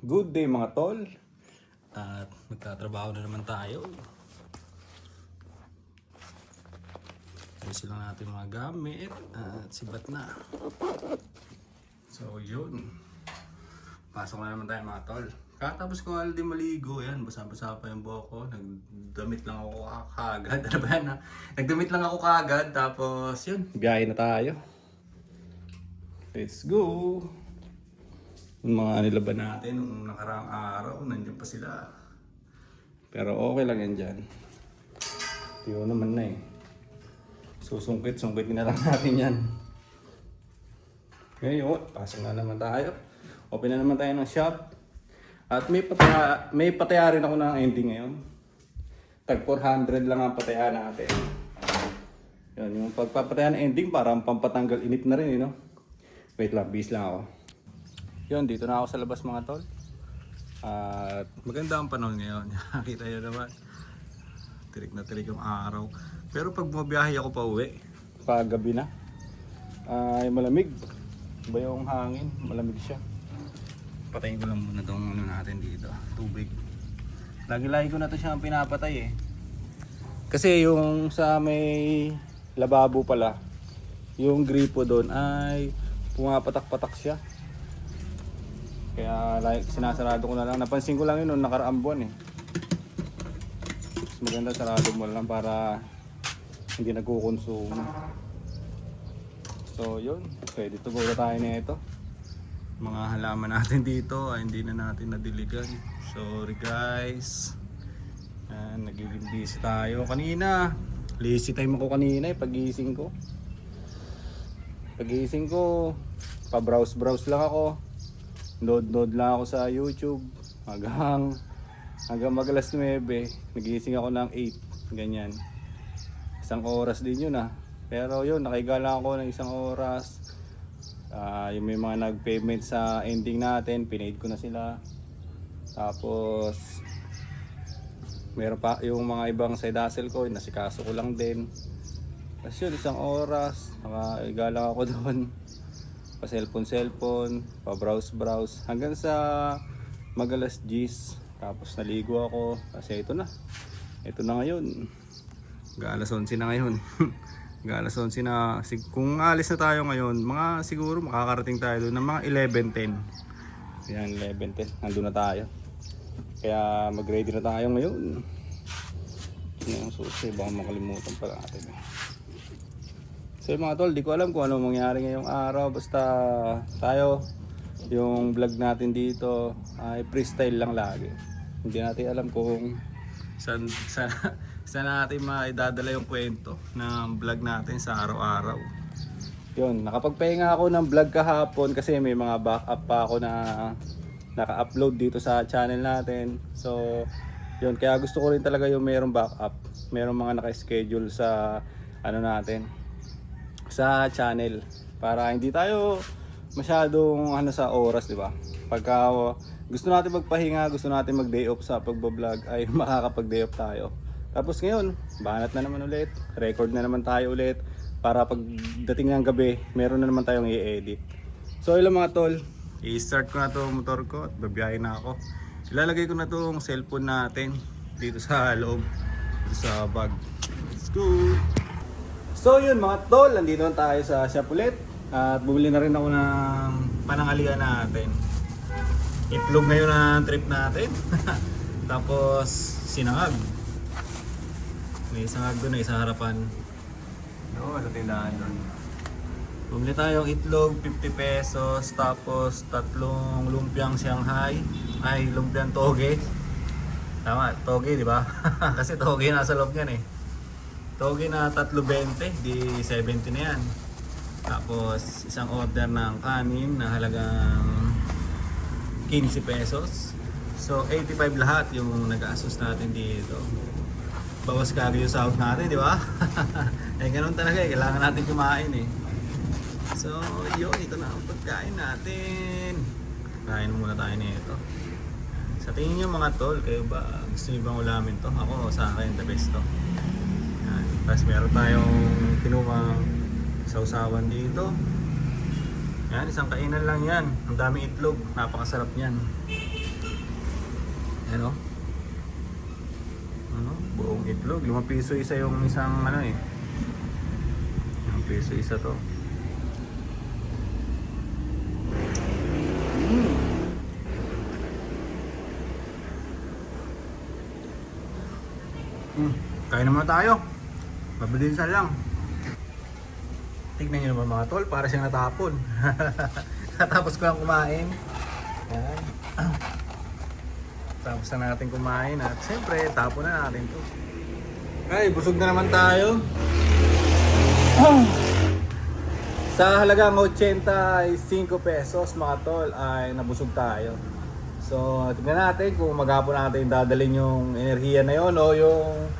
Good day mga tol. At magtatrabaho na naman tayo. Ayusin lang natin mga gamit at sibat na. So yun. Pasok na naman tayo mga tol. Katapos ko already maligo, yan, basa-basa pa yung buhok ko. Nagdamit lang ako kagad. Ano ba yan ha? Nagdamit lang ako kagad, tapos yun, biyahe na tayo. Let's go! Yung mga nilaban natin nung nakaraang araw, nandiyan pa sila. Pero okay lang yan dyan. Tiyo naman na eh. Susungkit-sungkitin na lang natin yan. Ngayon, pasok na naman tayo. Open na naman tayo ng shop. At may pataya rin ako ng ending ngayon. Tag 400 lang ang pataya natin. Yun, yung pagpapataya ng ending parang pampatanggal inip na rin, you know? Wait lang, bis lang ako. Yun, dito na ako sa labas mga tol. At maganda ang panahon ngayon. Nakita nyo naman. Tirik na tirik yung araw. Pero pag bumabiyahe ako pa uwi, pag gabi na, ay malamig. Iba yung hangin, malamig siya. Patayin ko lang muna itong ano natin dito, tubig. Lagi-lagi ko na ito siyang pinapatay eh. Kasi yung sa may lababo pala, yung gripo doon ay pumapatak-patak siya. Kaya like, sinasarado ko na lang. Napansin ko lang yun noong nakaraang buwan eh. Mas maganda sarado mo lang para hindi nagkukonsume. So yun, pwede to go na tayo na ito. Mga halaman natin dito ay hindi na natin nadiligan. Sorry guys. Nagiging busy tayo kanina. Lazy time ako kanina eh, pagising ko. Pagising ko, pa-browse lang ako. Load lang ako sa YouTube hanggang mag-alas 9. Nagising ako ng 8, ganyan. Isang oras din yun ah. Pero yun, nakahiga lang ako ng isang oras. Yung may mga nag-payment sa ending natin, pinaid ko na sila. Tapos meron pa yung mga ibang side hustle ko, nasikaso ko lang din. Tapos yun, isang oras, nakahiga lang ako doon. Pa cellphone, pa browse hanggang sa mag-alas 10. Tapos naligo ako kasi ito na ngayon. Alas 11 na ngayon. Alas 11 na. Kung alis na tayo ngayon, mga siguro makakarating tayo doon ng mga 11:10. Yan, 11:10. Nandun na tayo. Kaya mag-ready na tayo ngayon. Ano yung susi? Baka makalimutan pala natin. So mga tol, di ko alam kung ano mangyari ngayong araw. Basta tayo, yung vlog natin dito ay freestyle lang lagi. Hindi natin alam kung saan natin maidadala yung kwento ng vlog natin sa araw-araw. Yun, nakapagpahinga ako ng vlog kahapon kasi may mga backup pa ako na naka-upload dito sa channel natin. So yun, kaya gusto ko rin talaga yung mayroong backup. Mayroong mga naka-schedule sa ano natin, sa channel, para hindi tayo masyadong sa oras, di ba? Pagka gusto natin magpahinga, gusto natin mag-day off sa pagbablog, ay makakapag-day off tayo. Tapos ngayon, banat na naman ulit, record na naman tayo ulit, para pagdating ng gabi, meron na naman tayong i-edit. So ilang mga tol, i-start ko na to motor ko at babiyahin na ako. Ilalagay ko na tong cellphone natin dito sa loob, dito sa bag. Let's go! So yun mga tol, nandito na tayo sa shop ulit. At bumili na rin ako ng panangalian natin. Itlog ngayon ang trip natin. Tapos sinangag. May sangag doon, sa harapan. Sa tindahan doon. Bumili tayong itlog, 50 pesos. Tapos tatlong lumpiang Shanghai. Ay, lumpiang toge. Tama, toge di ba? Kasi toge nasa loob yan eh. Toge na 3.20, di 70 na yan. Tapos isang order ng kanin na halagang 15 pesos. So 85 lahat yung nag-asos natin dito. Bawas kagad yung sahod natin, di ba? Eh ganun talaga eh, kailangan natin kumain eh. So yun, ito na ang pagkain natin. Kain muna tayo nito. Sa tingin nyo mga tol, kayo ba gusto nyo bang ulamin to? Ako sa akin the best to. Yan. Tapos meron tayong kinuwang sausawan dito. Yan, isang kainan lang yan. Ang daming itlog, napakasarap niyan. Yan o. Ano? Buong itlog. 5 piso isa yung isang ano eh. 5 piso isa to. Kain naman tayo. Mabilisan lang. Tignan nyo naman mga tol, para siyang natapon. Natapos ko lang kumain. Yan. Tapos na natin kumain at siyempre tapon na natin to. Ay, busog na naman tayo. Sa halagang 85 pesos mga tol ay nabusog tayo. So tignan natin kung maghapon natin dadalhin yung enerhiya na yun o yung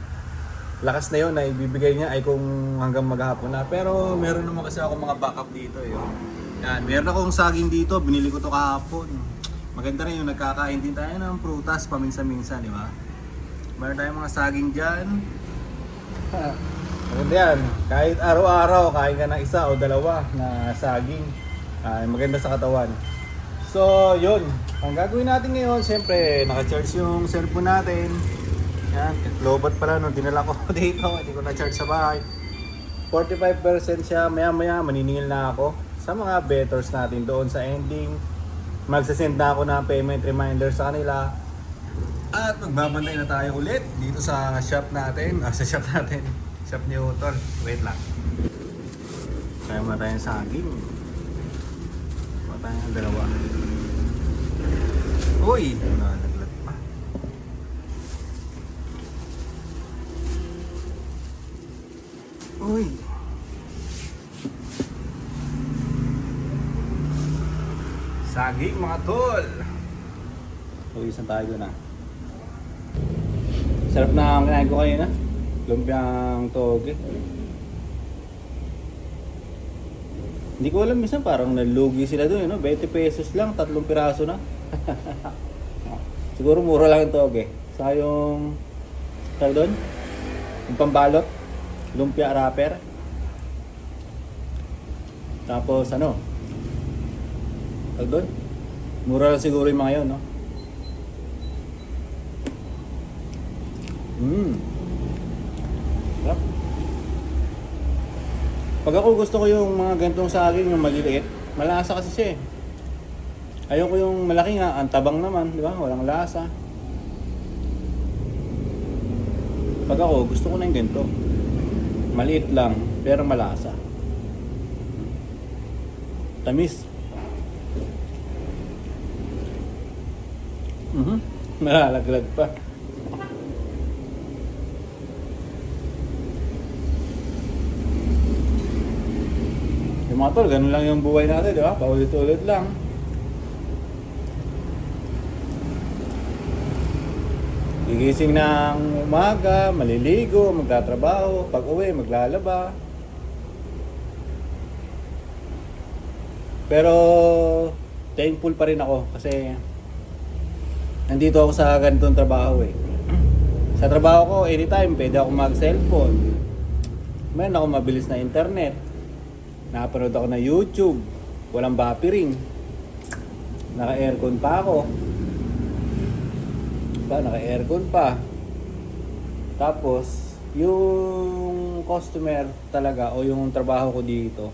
lakas na yun na ibibigay niya ay kung hanggang maghapon na. Pero meron naman kasi ako mga backup dito. Yan, meron akong saging dito, binili ko to kahapon. Maganda rin yung nagkakain din tayo ng prutas paminsan-minsan, di ba? Meron tayong mga saging dyan. Maganda yan. Kahit araw-araw, kain ka ng isa o dalawa na saging. Maganda sa katawan. So, yun. Ang gagawin natin ngayon, siyempre, naka-charge yung cellphone natin. Yan, lobat pala nung dinala ko dito. Hindi ko na-charge sa bahay. 45% siya. Maya-maya, maniningil na ako sa mga bettors natin doon sa ending. Magsasend na ako ng payment reminder sa kanila. At magbabantay na tayo ulit dito sa shop natin. Sa shop natin. Shop ni Utol. Wait lang. Kaya muna tayong saging. Kaya tayo ng dalawa. Uy! Nalaglag pa. Uy! Saging mga tol! Uwisan tayo doon ah. Sarap na ang kinain ko kanina. Lumpiang toge. Hindi ko alam, minsan parang nalugi sila doon, 20 pesos lang, 3 piraso na. Siguro mura lang yung toge. Saka yung tawag doon, yung pambalot, lumpia wrapper. Tapos ano, tawag doon, mura lang siguro yung mga yun, no? Sarap. Pag ako gusto ko yung mga ganitong saging, yung maliliit, malasa kasi siya eh. Ayoko yung malaki nga, ang tabang naman, di ba? Walang lasa. Pag ako, gusto ko na yung ganito. Maliit lang, pero malasa. Tamis. Nalalaglag pa. Yung mga tol, ganun lang yung buhay natin, di ba? Paulit-ulit lang. Gigising ng umaga, maliligo, magtatrabaho, pag uwi, maglalaba. Pero thankful pa rin ako kasi nandito ako sa ganitong trabaho eh. Sa trabaho ko, anytime pwede ako mag-cellphone. Meron ako mabilis na internet. Napanood ako na YouTube. Walang buffering. Naka-aircon pa ako. Naka-aircon pa. Tapos, yung customer talaga o yung trabaho ko dito,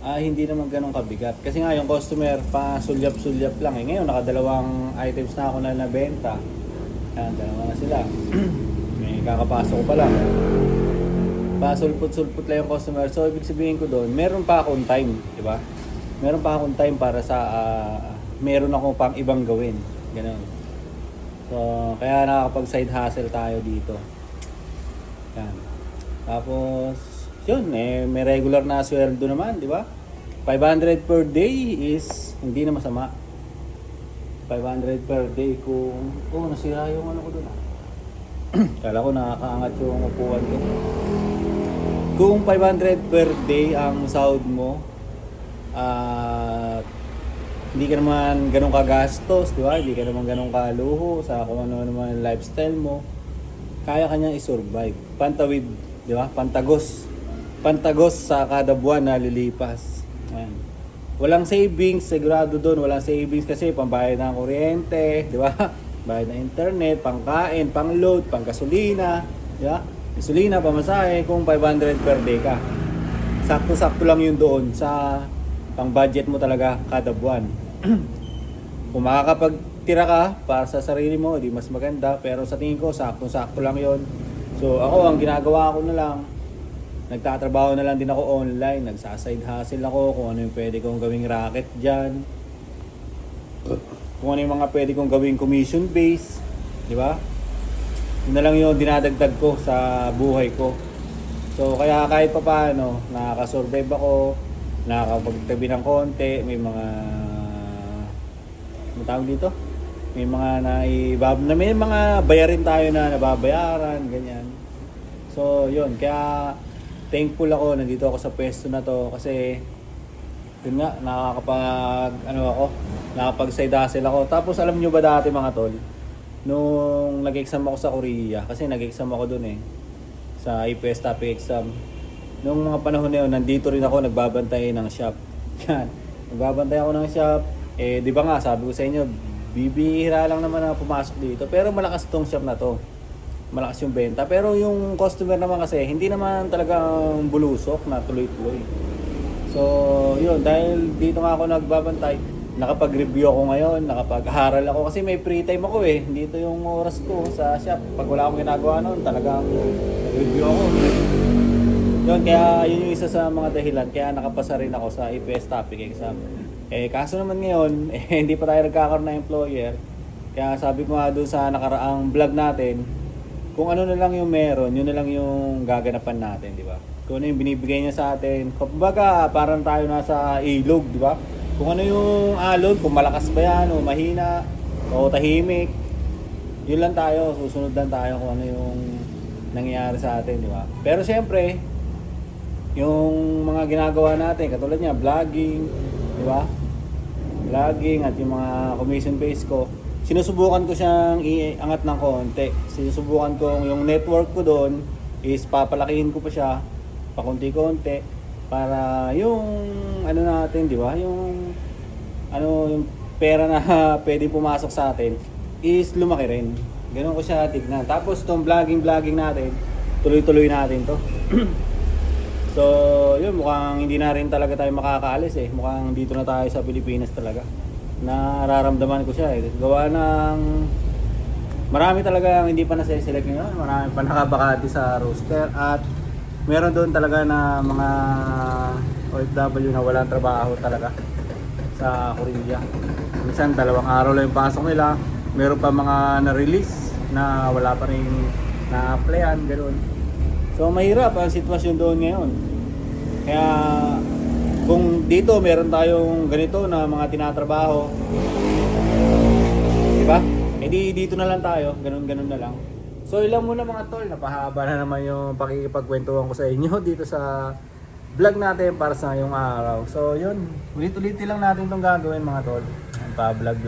hindi naman ganun kabigat. Kasi nga yung customer pa sulyap-sulyap lang. Ngayon, nakadalawang items na ako na nabenta. Ayan, dalawa na sila. May kakapasok ko pa lang. Pasulpot-sulpot lang yung customer. So, ibig sabihin ko doon, meron pa akong time, di ba? Meron pa akong time para sa, meron akong pang ibang gawin. Ganun. So, kaya nakakapag-side hustle tayo dito. Yan. Tapos, yun, may regular na sweldo naman, di ba? 500 per day is hindi na masama. 500 per day kung, nasira yung ano ko doon. Kala ko nakakaangat yung upuan ko. Kung 500 per day ang sahod mo, hindi ka naman ganun kagastos, di ba? Hindi ka naman ganun kaluho sa kung ano naman lifestyle mo, kaya ka niyang i-survive. Pantawid, di ba? Pantagos sa kada buwan na lilipas. Ayan. Walang savings, sigurado doon, walang savings kasi pambayad ng kuryente, di ba? bayad na internet, pangkain, pang-load, pang-gasolina, yeah? Gasolina, pamasahe, kung 500 per day ka. Sakto-sakto lang yun doon sa pang-budget mo talaga kada buwan. Kung makakapagtira ka para sa sarili mo, di mas maganda. Pero sa tingin ko, sakto-sakto lang yun. So ako, ang ginagawa ko na lang, nagtatrabaho na lang din ako online, nagsaside hustle ako kung ano yung pwede kong gawing racket dyan. Kung ano yung mga pwede kong gawing commission base, di ba? Yun na lang yung dinadagdag ko sa buhay ko. So kaya kahit pa paano, nakaka-survive ako, nakakapagtabi ng konti, ano tawag dito? May mga bayarin tayo na nababayaran, ganyan. So yun, kaya thankful ako, nandito ako sa pwesto na to kasi yun nga, nakapag-side hustle ako. Tapos alam nyo ba dati mga tol, nung nag-exam ako sa Korea, kasi nag-exam ako dun sa IPS topic exam. Nung mga panahon na yun, nandito rin ako nagbabantay ng shop. Yan, nagbabantay ako ng shop. Di ba nga, sabi ko sa inyo, bibihira lang naman na pumasok dito. Pero malakas tong shop na to. Malakas yung benta. Pero yung customer naman kasi, hindi naman talagang bulusok na tuloy-tuloy. So, yun, dahil dito nga ako nagbabantay, nakapag-review ako ngayon, nakapag-aral ako kasi may free time ako Dito yung oras ko sa shop. Pag wala akong ginagawa noon, talagang nag-review ako. Yun, kaya yun yung isa sa mga dahilan. Kaya nakapasa rin ako sa IPS topic exam. Kaso naman ngayon, hindi pa tayo nagkakaroon ng employer. Kaya sabi ko nga doon sa nakaraang vlog natin, kung ano na lang yung meron, yun na lang yung gaganapan natin, di ba? Kung ano yung binibigay niya sa atin. Kumbaga, parang tayo nasa ilog, di ba? Kung ano yung alon, kung malakas ba yan, o mahina, o tahimik, yun lang tayo, susunod lang tayo kung ano yung nangyayari sa atin, di ba? Pero siyempre, yung mga ginagawa natin, katulad niya, vlogging, di ba? Vlogging at yung mga commission base ko, sinusubukan ko siyang iangat ng konti. Sinusubukan ko yung network ko doon is papalakihin ko pa siya pakunti-konti para yung ano natin, di ba? Yung pera na pwedeng pumasok sa atin is lumaki rin. Ganun ko siya tignan. Tapos tong vlogging natin, tuloy-tuloy natin to. So, yun, mukhang hindi na rin talaga tayo makakaalis Mukhang dito na tayo sa Pilipinas talaga. Nararamdaman ko siya Gawa ng marami talaga hindi pa nase-select ngayon. Marami pa nakabakati sa roster. At meron doon talaga na mga OFW na walang trabaho talaga sa Korea. Minsan 2 araw lang yung pasok nila. Meron pa mga na-release na wala pa rin na-applyan, ganoon. So mahirap ang sitwasyon doon ngayon. Kaya kung dito meron tayong ganito na mga tinatrabaho, di ba? Dito na lang tayo, ganun na lang. So ilang muna mga tol, napahaba na naman yung pakikipagkwentuhan ko sa inyo dito sa vlog natin para sa ngayong araw. So yun, ulit-ulit lang natin itong gagawin mga tol. Pa-vlog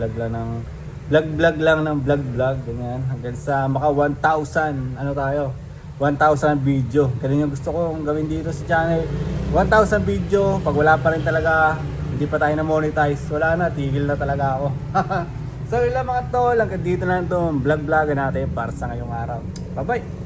lang ng vlog, ganyan. Hanggang sa maka 1,000, ano tayo? 1,000 video. Ganun yung gusto kong gawin dito sa channel. 1,000 video. Pag wala pa rin talaga, hindi pa tayo na-monetize. Wala na, tigil na talaga ako. So yun lang mga tol, hanggang dito na itong vlog natin para sa ngayong araw. Bye-bye!